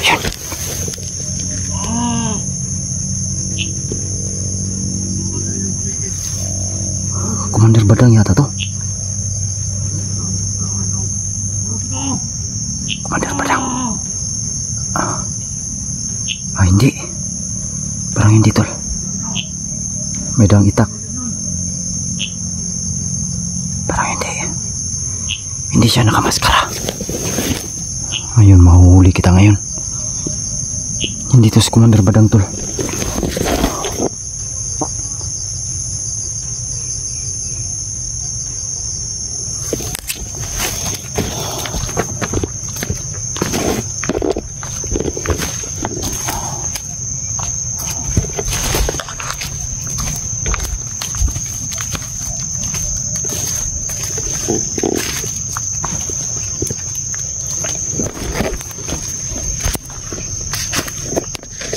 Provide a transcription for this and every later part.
Yan. Commander Badang yata to. Commander Badang. Hindi. Parang hindi tol. May daang itak. Parang hindi. Hindi siya nakamaskara. Ayun, mahuhuli kita ngayon. Hindi to si Commander Badang tol.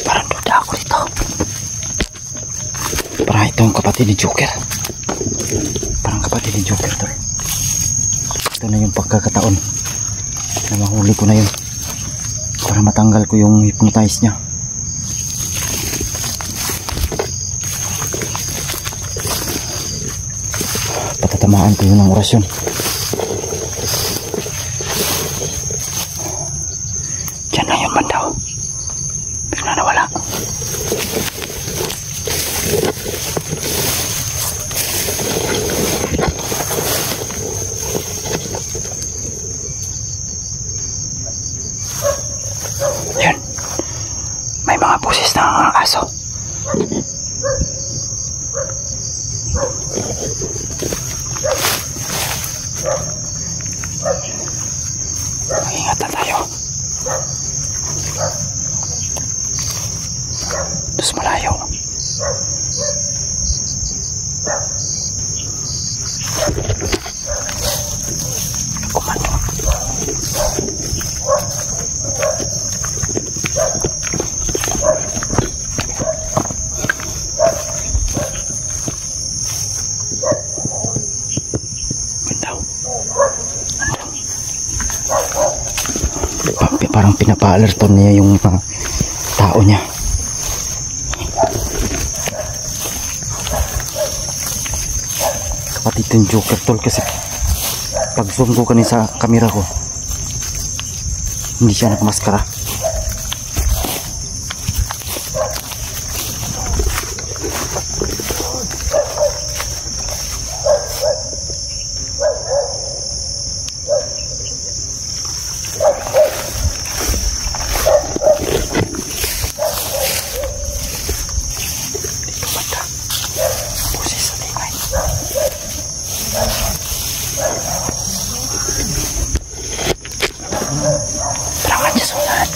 Parang duda ako dito. Parang ito ang kapatid ni Joker. Parang kapatid ni Joker tol. Ito na yung pagkakataon na mahuli ko na yun para matanggal ko yung hypnotize niya. Patatamaan ko yun ng orasyon. Diyan na yun man daw. Bigla na wala. Yun. May mga boses ng aso. Ingatan tayo. Terus malayo. Komando. Parang pinapa-alerton niya yung tao niya. Kapatid yung Joker tol, kasi pag zoom ko kanina sa camera ko, hindi siya nakamaskara. Terangan aja sunat.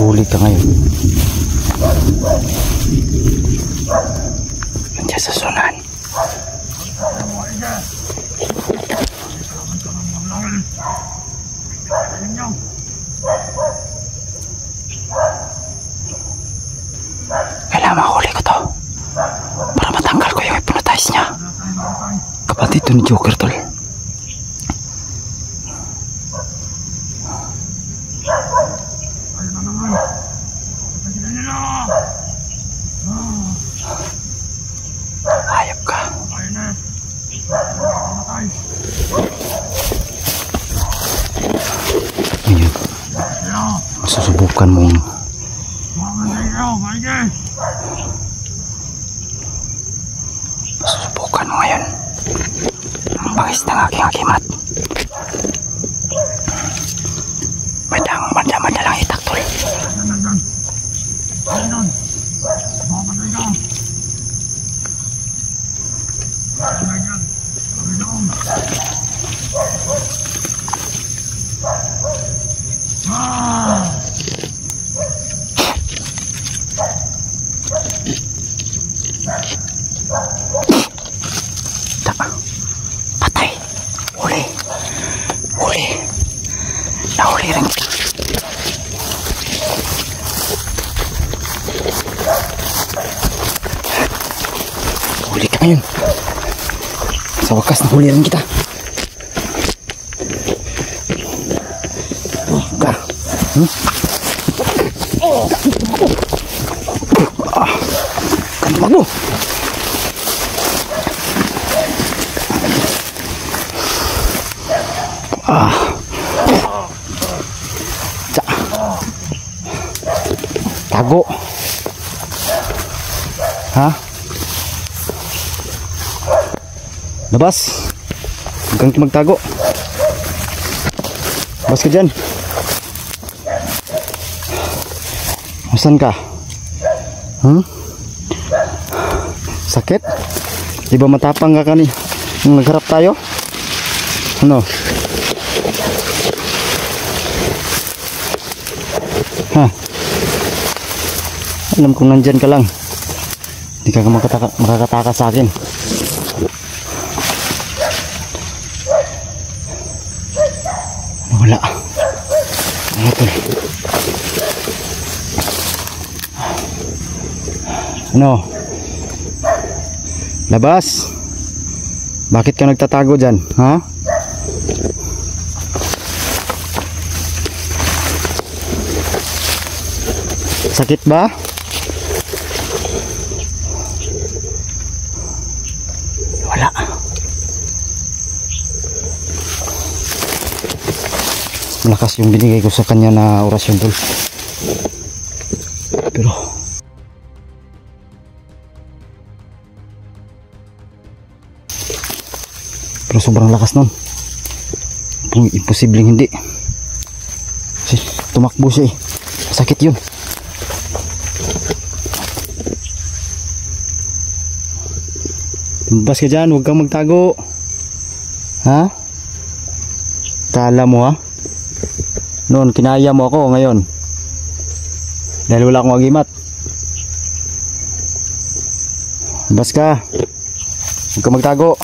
Huli ka ngayon. Nandiyan sa sunan. Kailangan mahuli ko to para matanggal ko yung hypnotize niya. Kapatid ito ni Joker tol. Hayop ka. Ayun. Masusubukan mong masusubukan mo ngayon ang bangis ng aking akimat. Madalang itak tol. Ayun. Sa wakas nahuli rin kita. Magno. Tago. Ha? Labas. Huwag kang magtago. Labas ka dyan. Saan ka? Sakit? Di ba matapang ka kani nung nagharap tayo? Ano? Ha? Alam kong nandyan ka lang. Hindi ka makakatakas sa akin. Wala. Ano to? Ano? Labas. Bakit ka nagtatago dyan? Ha? Sakit ba? Wala. Malakas yung binigay ko sa kanya na orasyon tol. Pero sobrang lakas nun. Imposibleng hindi. Kasi tumakbo siya eh. Sakit yun. Bas ka dyan, huwag kang magtago. Ha? Kala mo ha? Noon kinaya mo ako, ngayon dahil wala akong agimat. Bas ka. Huwag kang magtago.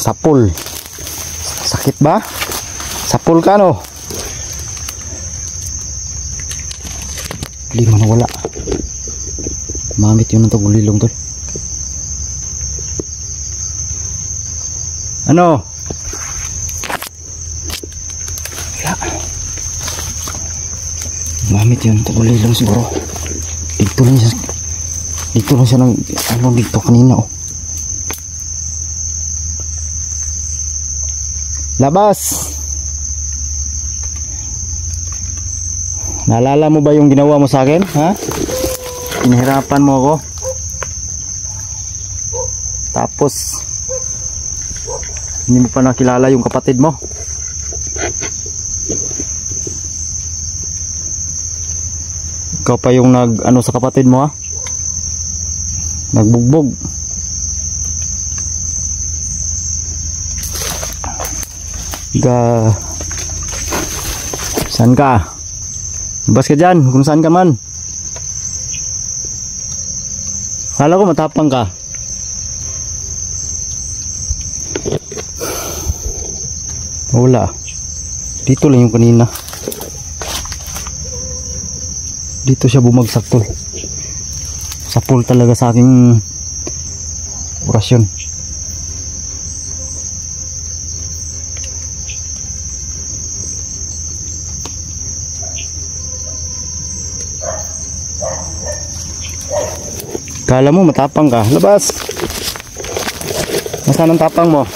Sapul. Sakit ba? Sapul ka no? Lima na wala. Mamit yun ng tagulilong tol. Ano? Wala. Mamit yun ng tagulilong siguro. Dito lang siya. Dito lang siya ng ano dito kanina oh. Labas. Naalala mo ba yung ginawa mo sa akin? Ha? Inihirapan mo ako. Tapos hindi mo pa nakilala yung kapatid mo. Ikaw pa yung nag-ano sa kapatid mo ha? Nagbugbog. Saan ka? Bas ka dyan kung saan ka man. Kala ko matapang ka. Wala. Dito lang yung kanina. Dito siya bumagsak tol. Sapul talaga sa aking orasyon. Kala mo matapang ka. Labas. Nasaan ang tapang mo?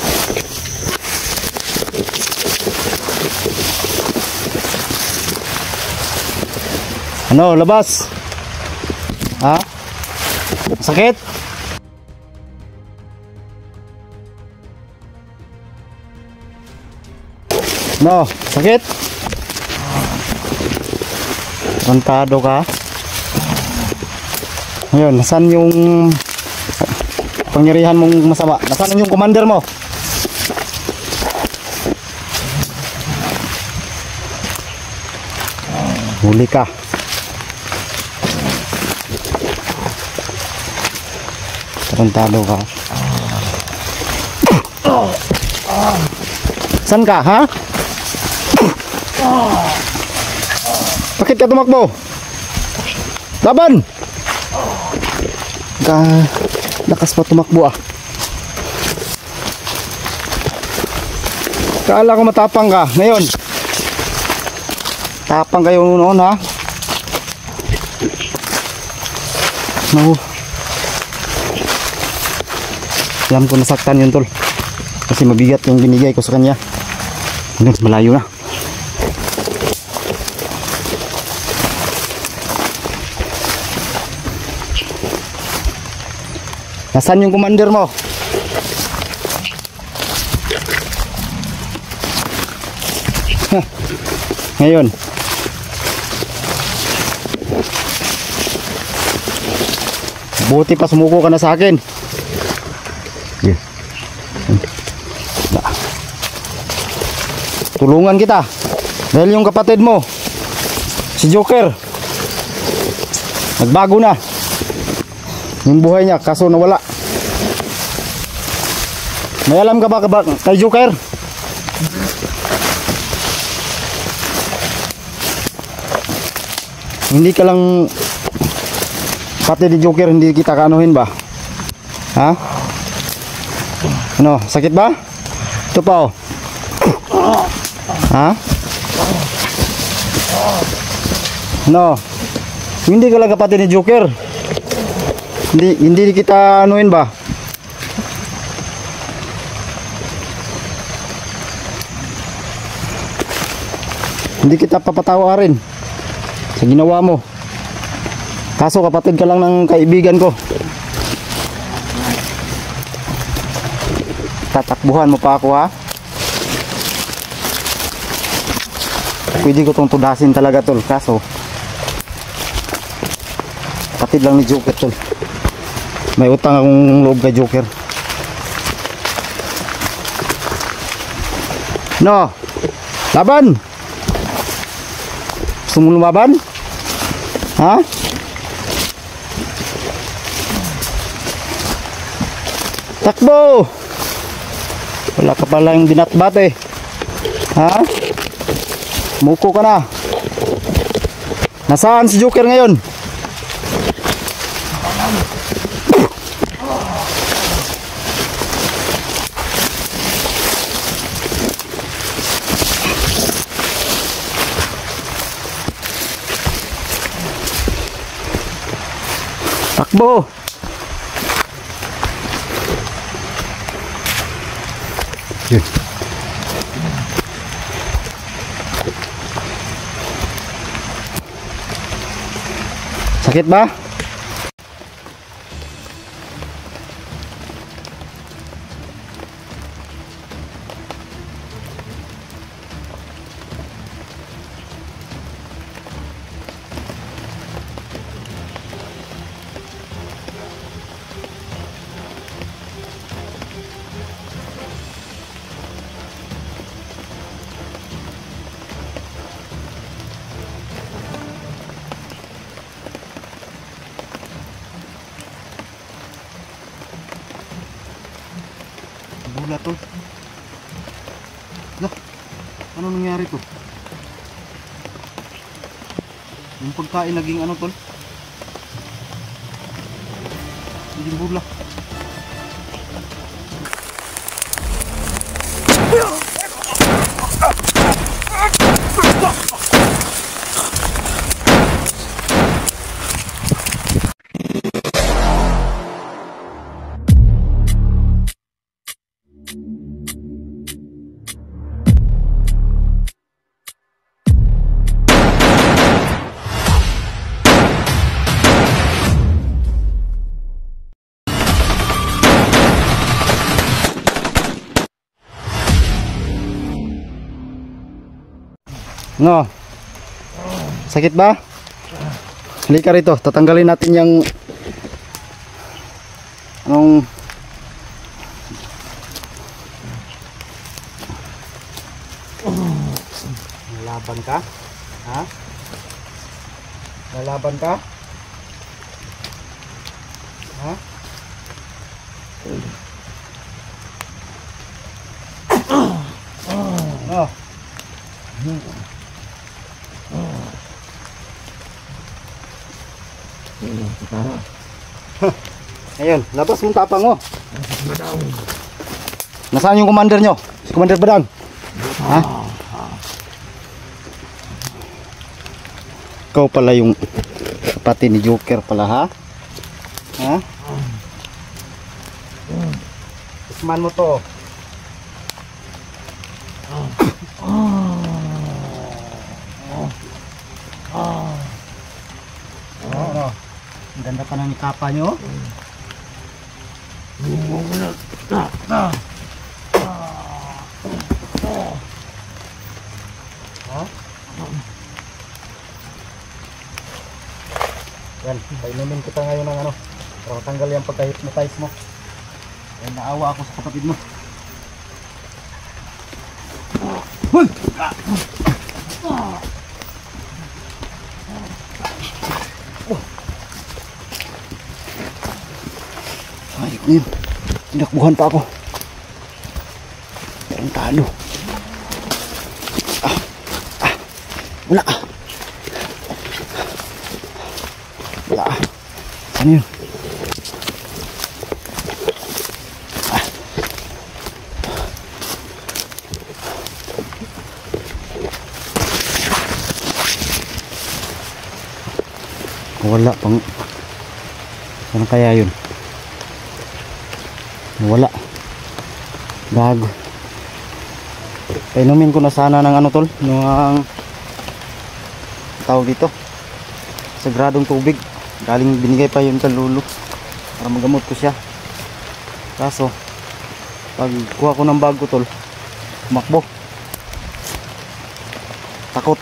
Ano? Labas. Ha? Sakit? No? Sakit? Kontado ka? Ayun, nasaan yung pangyarihan mong masama? Nasaan yung commander mo? Huli ka. Tarantado ka. Saan ka, ha? Bakit ka tumakbo? Laban! Lakas pa tumakbo ah. Kala ko matapang ka. Ngayon, tapang kayo noon ha. No. Alam ko nasaktan yun tol. Kasi mabigat yung binigay ko sa kanya. Hanggang malayo na. Nasaan yung commander mo? Ngayon buti pa sumuko ka na sa akin. Yeah. Tulungan kita dahil yung kapatid mo si Joker nagbago na yung buhay niya kaso nawala. May alam ka ba kay Joker? Hindi ka lang pati di Joker, hindi kita kanuhin ba? Ha? Ano, sakit ba? Ito pa oh. Ha? No. Hindi ka lang kapatid ni Joker. Hindi kita anuhin ba? Hindi kita papatawarin sa ginawa mo. Kaso kapatid ka lang ng kaibigan ko. Tatakbuhan mo pa ako ha. Pwede ko tong tudasin talaga tol. Kaso kapatid lang ni Joker tol. May utang akong loob kay Joker. No. Laban. Gusto mo lumaban? Ha? Takbo! Wala ka pala yung binatbat eh. Ha? Muko ka na. Nasaan si Joker ngayon? Takbo! Yun. Sakit ba? Bula tol. Lah, ano nangyari to? Yung pagkain naging ano tol? Naging bula. No. Sakit ba? Halika rito, tatanggalin natin yung anong lalaban ka? Ha? Lalaban ka? Ha? No. Ayun, labas mong tapang mo. Nasaan yung commander nyo? Si Commander Badang? Ha? Ikaw pala yung kapatid ni Joker pala, ha? Ha? Isman mo to. Ano? Ang ganda pa ng ikapa nyo. Yan, painumin kita ngayon ng ano para matanggal yung pagka-hypnotize mo. Yan, naawa ako sa kapatid mo. Hoy! Ayok na yun. Tinakbuhan pa ako. Pero talo. Wala. Wala. Ano yun? Wala pang. Ano kaya yun? Wala. Gago. Painumin ko na sana ng ano tol, ng tawag dito. Sagradong tubig. Galing binigay pa yun sa lulo para magamot ko siya. Kaso pag kuha ko ng bago tol, tumakbo. Takot.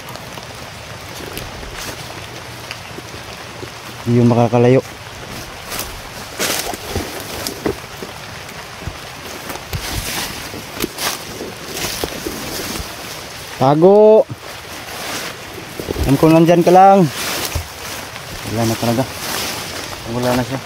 Hindi yun makakalayo. Tago. Alam ko nandyan ka lang. Wala na talaga. Wala na siya.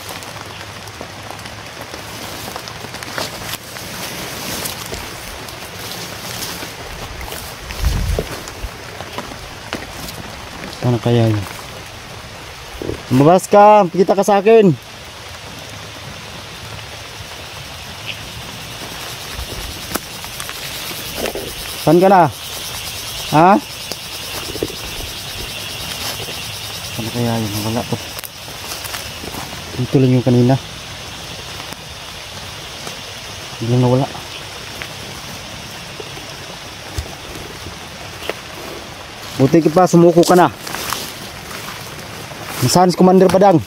Sana kaya yun. Lumabas ka. Pikita ka sa akin. Saan ka na? Ha? Ano kaya yun? Wala to. Dito lang yung kanina. Biglang nawala. Buti ka pa, sumuko ka na. Nasaan si Commander Badang?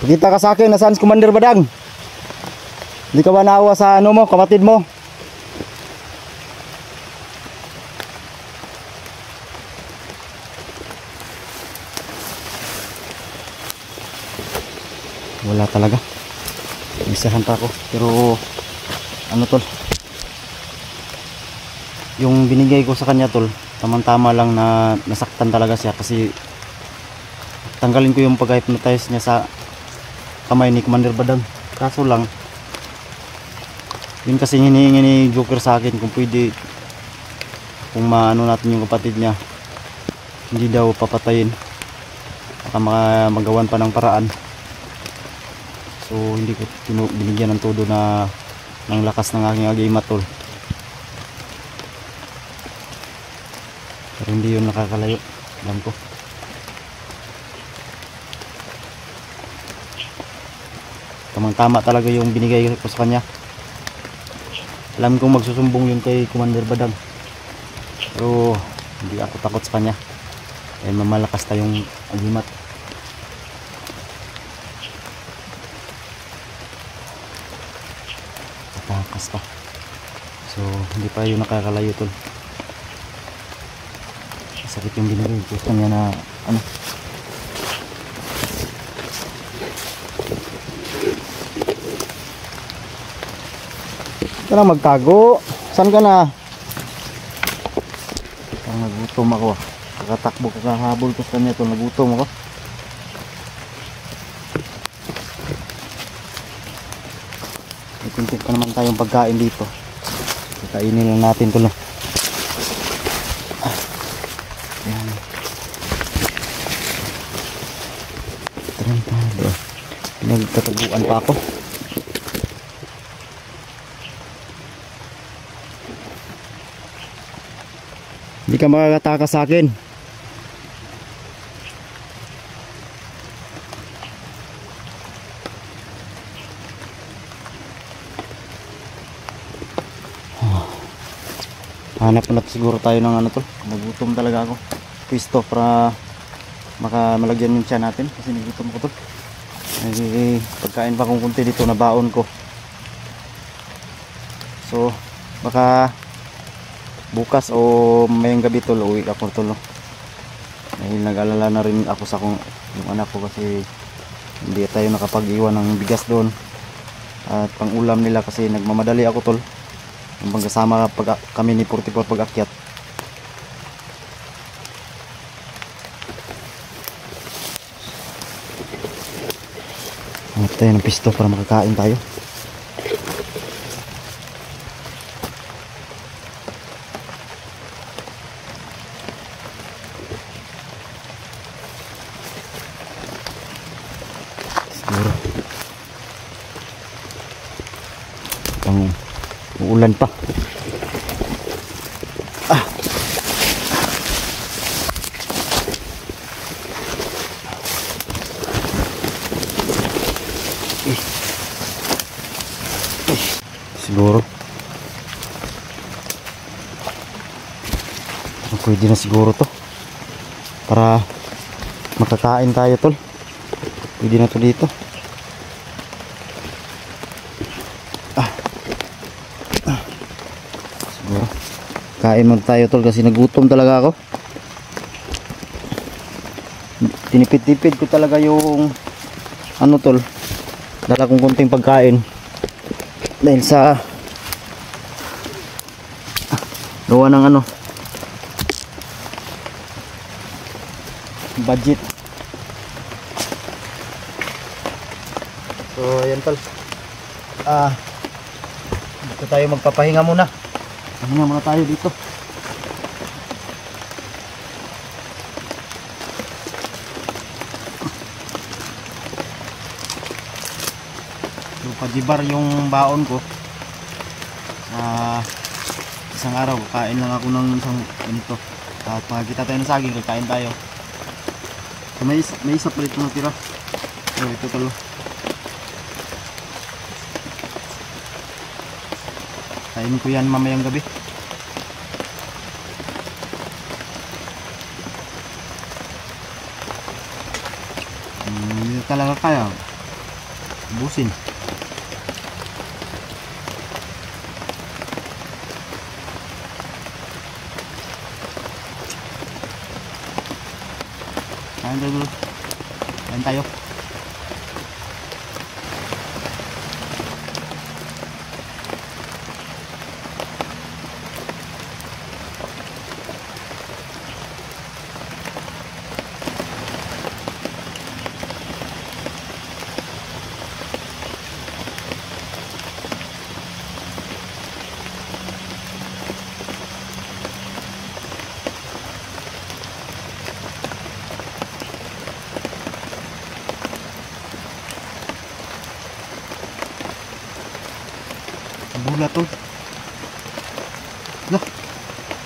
Pakita ka sa akin, nasaan si Commander Badang? Hindi ka ba naawa sa ano mo, kapatid mo? Wala talaga. Isahan pa ako. Pero ano tol, yung binigay ko sa kanya tol, tamang-tama lang na nasaktan talaga siya kasi tanggalin ko yung pag-hypnotize niya sa kamay ni Commander Badang. Kaso lang yun kasi hinihingi ni Joker sa akin kung pwede, kung maano natin yung kapatid niya, hindi daw papatayin, baka magawan pa ng paraan. So hindi ko binigyan ng todo na ng lakas ng aking agimat tol. Pero hindi yun nakakalayo, alam ko. Tamang-tama talaga yung binigay ko sa kanya. Alam kong magsusumbong yun kay Commander Badang, pero hindi ako takot sa kanya dahil mamalakas tayong agimat. Tatakas pa. So hindi pa yun nakakalayo tol. Sakit yung binigay ko sa kanya na ano. Ka na magtago. Saan ka na? Parang nagutom ako. Kakatakbo ka, kahabol ko sa kanya ito. Nagutom ako. May kuntit pa naman tayong pagkain dito. Kainin lang natin to, no? Ayan. Tarantado. Pinagtataguan pa ako. Hindi ka makakatakas sa akin. Hanap na siguro tayo ng ano, tol. Nagutom talaga ako. Pwisto para malagyan yung tiyan natin. Kasi nagutom ko, tol. May pagkain pa kong kunti dito na baon ko. So baka bukas o mayang gabi, tol, uwi ako, tol, no? Dahil nag-alala na rin ako sa yung anak ko kasi hindi tayo nakapag-iwan ng bigas doon at pang ulam nila kasi nagmamadali ako, tol. Yung pagkasama kami ni 44 pag-akyat. Hanap tayo ng pisto para makakain tayo. Siguro pang uulan pa. Siguro pwede na siguro to para makakain tayo, tol. Pwede na to dito. Siguro kain muna tayo, tol, kasi nagutom talaga ako. Tinipid-tipid ko talaga yung ano, tol, dala kong konting pagkain dahil sa gawa ng ano, budget. So ayan, tol, dito tayo magpapahinga muna. Pahinga muna tayo dito. So pajibar yung baon ko. Isang araw kain lang ako ng isang ganito. At makikita tayo ng saging, kakain tayo. So may isa pa dito natira. So ito, tol. Kainin ko yan mamayang gabi. Hindi talaga kaya ubusin. Kain tayo dulu. Kain tayo. Bula, tol. Lah,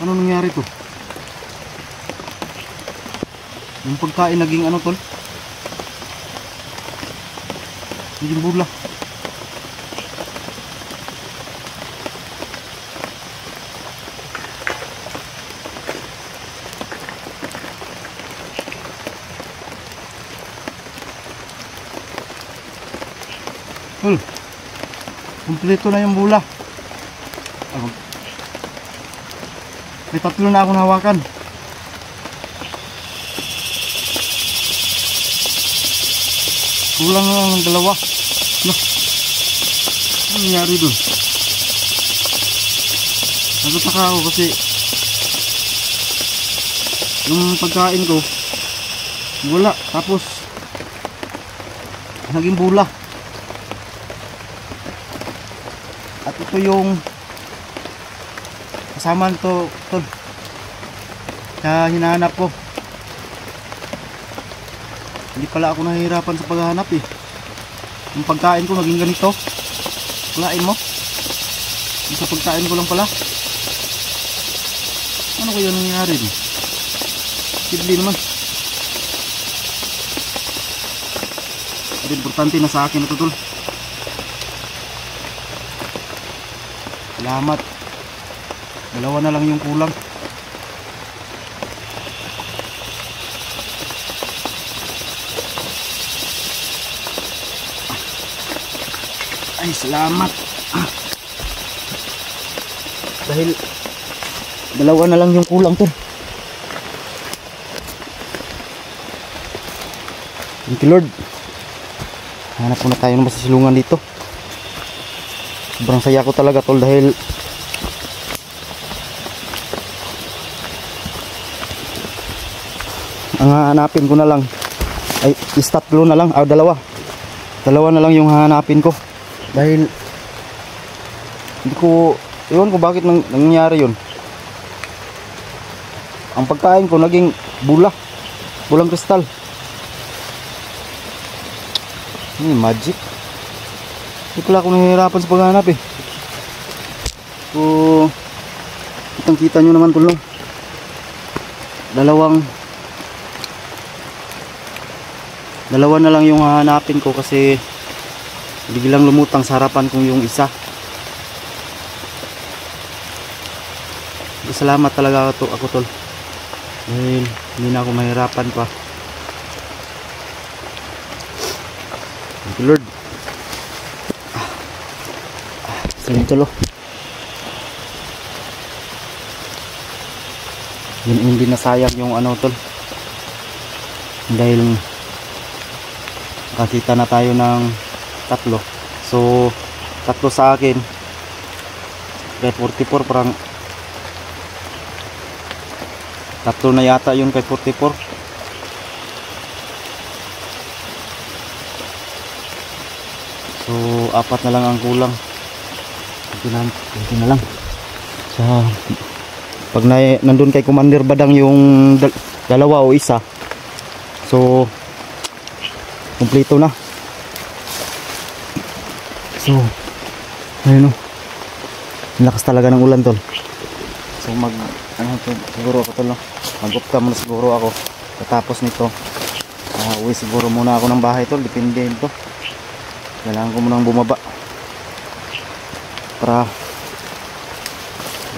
ano nangyari to? Yung pagkain naging ano, tol? Naging bula. Tol, kumpleto na yung bula. May tatlo na akong hawakan. Kulang na lang ng dalawa. Loh, ano nangyari dun? Nagtataka ako kasi yung pagkain ko wala, tapos naging bula. At ito yung kasama to tol. Kaya hinahanap ko. Hindi pala ako nahihirapan sa paghahanap eh. Yung pagkain ko naging ganito. Kulain mo. Yung sa pagkain ko lang pala. Ano kaya nangyayari eh? Sidli naman. Pero importante na sa akin na to tol. Salamat. Dalawa na lang yung kulang. Ay, salamat. Dahil dalawa na lang yung kulang tol. Thank you Lord. Hanap muna tayo ng masisilungan dito. Sobrang saya ko talaga tol dahil ang hahanapin ko na lang ay tatlo na lang, dalawa na lang yung hahanapin ko dahil hindi ko, iwan ko bakit nangyari yun. Ang pagkain ko naging bulang kristal. Magic. Hindi pala ako nahihirapan sa paghanap eh. So kitang kita nyo naman tulong. Dalawa na lang yung hahanapin ko kasi biglang lumutang sa harapan kong yung isa. Salamat talaga ako tol dahil hindi na ako mahirapan pa. Thank you Lord. Salim tol. Hindi na sayang yung ano tol dahil nakakita na tayo ng tatlo. So tatlo sa akin kay 44, parang tatlo na yata yun kay 44. So apat na lang ang kulang. Hindi na lang sa pag nandun kay Commander Badang yung dalawa o isa, so kumpleto na. So ayun o, lakas talaga ng ulan tol. So siguro ako tol, mag-upta muna siguro ako katapos nito. Uwi siguro muna ako ng bahay tol, depende ito. Kailangan ko munang bumaba para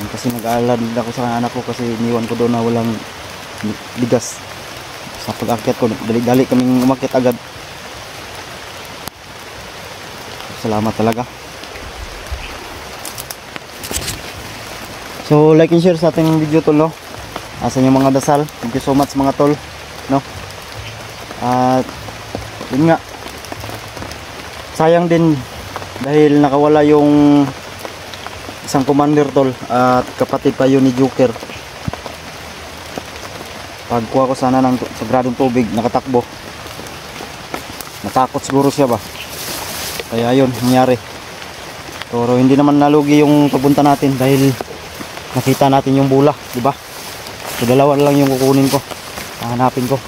kasi nag-aalala din ako sa anak ko kasi iniwan ko doon na walang bigas. Sa pag-akyat ko dali-dali kaming umakyat agad. Salamat talaga. So like and share sa ating video tol no. Asan yung mga dasal. Thank you so much mga tol no. At yun nga, sayang din dahil nakawala yung isang commander tol at kapatid pa yun ni Joker. Pagkuha ko sana ng sagradong tubig, nakatakbo, natakot siguro siya ba, kaya yun nangyari. Pero hindi naman nalugi yung pagpunta natin dahil nakita natin yung bula, diba? So dalawa lang yung kukunin ko, hahanapin ko.